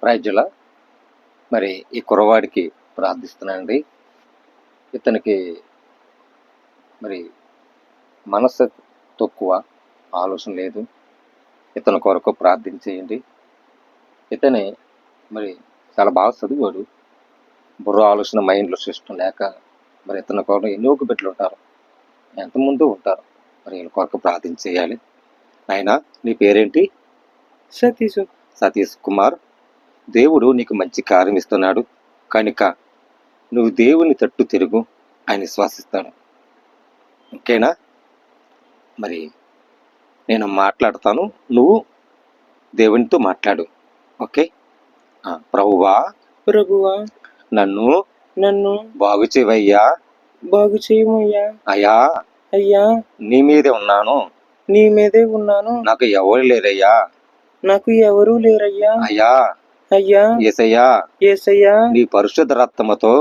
ప్రైజ్లా మరి ఈ కుర్రవాడికి ప్రార్థిస్తున్నానండి. ఇతనికి మరి మనసు తక్కువ, ఆలోచన లేదు. ఇతని కొరకు ప్రార్థించేయండి. ఇతనే మరి చాలా బాగా చదివాడు, బుర్ర ఆలోచన మైండ్లో సిస్టమ్ లేక మరి ఇతని కొరకు ఎన్నో బిడ్డలు ఉంటారు, ఎంతమంది ఉంటారు. మరి వీళ్ళ కొరకు ప్రార్థన చేయాలి. నాయనా, నీ పేరేంటి? సతీష్ కుమార్. దేవుడు నీకు మంచి కార్యం ఇస్తున్నాడు కనుక నువ్వు దేవుని తట్టు తిరుగు, ఆయన విశ్వాసిస్తాడు. ఓకేనా? మరి నేను మాట్లాడతాను, నువ్వు దేవునితో మాట్లాడు. ఓకే? ప్రభువా నన్ను బాగు చేయవయ్యా. అయ్యా నీ మీదే ఉన్నాను. నాకు ఎవరు లేరయ్యా. అయ్యా యేసయ్యా నీ పరిశుద్ధ రక్తముతో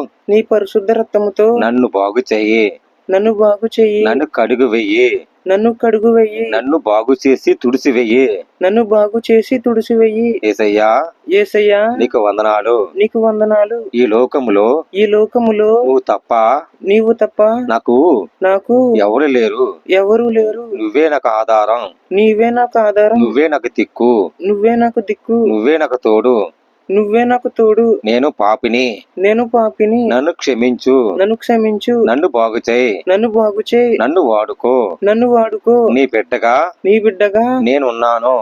నన్ను బాగు చెయ్యి. నన్ను కడుగు వెయ్యి. నన్ను బాగు చేసి తుడిసివెయ్యి. యేసయ్యా నీకు వందనాలు. ఈ లోకములో నీవు తప్ప నాకు ఎవరు లేరు. నువ్వే నాకు ఆధారం. నువ్వే నాకు దిక్కు. నువ్వే నాకు తోడు. నేను పాపిని. నన్ను క్షమించు. నన్ను బాగు చేయి. నన్ను వాడుకో. నీ బిడ్డగా నేనున్నాను.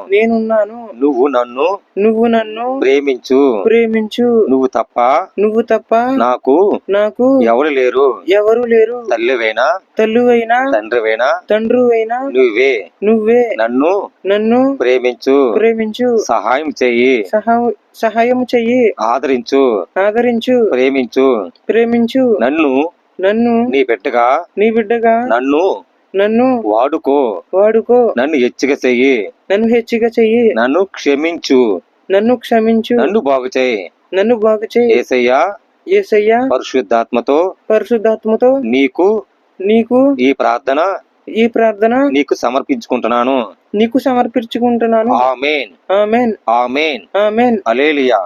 నువ్వు నన్ను ప్రేమించు. నువ్వు తప్ప నాకు ఎవరు లేరు. తల్లివైనా తండ్రివైనా నువ్వే నన్ను ప్రేమించు. సహాయం చెయ్యి. ఆదరించు. ప్రేమించు. నన్ను నీ బిడ్డగా నన్ను వాడుకో. నన్ను హెచ్చరిక చెయ్యి. నన్ను క్షమించు. నన్ను బాగు చేయి. యేసయ్యా పరిశుద్ధాత్మతో నీకు ఈ ప్రార్థన నీకు సమర్పించుకుంటున్నాను. ఆమేన్. హల్లెలూయా.